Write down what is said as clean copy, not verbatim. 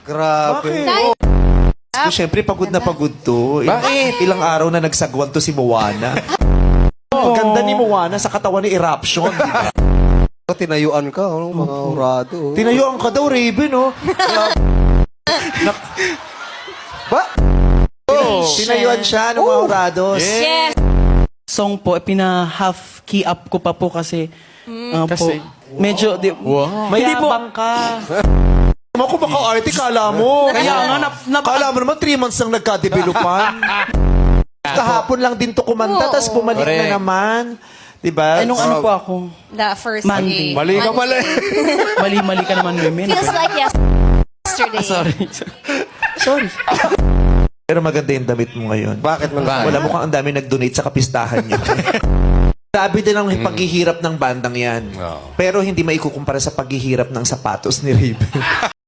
Grabe. So, syempre, pagod na pagod to. Bakit? Ilang araw na nagsagwan to si Moana. Ganda ni Moana sa katawan ni Eruption, di ba? Tinayuan ka, mga urado. Tinayuan ka daw, Raven, oh. Ba? Tinayuan siya ng mga Horados. Yes. Song po, pina-half key up ko pa po kasi, Kasi? po, medyo, Mayabang ka. Naman kung maka-arte, kala mo. Kaya nga, Kala mo naman 3 months nang nagka-developan. Kahapon lang din to kumanta, tapos bumalik na naman. Diba? nung ano po ako, The first Monday. day. Mali ka mali. mali-mali ka naman, women. Feels like yesterday. Sorry. Sorry. Pero maganda yung damit mo ngayon. Bakit man ba? Wala mukhang ang dami nag-donate sa kapistahan niyo. Sabi din ang paghihirap ng bandang yan. Pero hindi maikukumpara sa paghihirap ng sapatos ni Raven.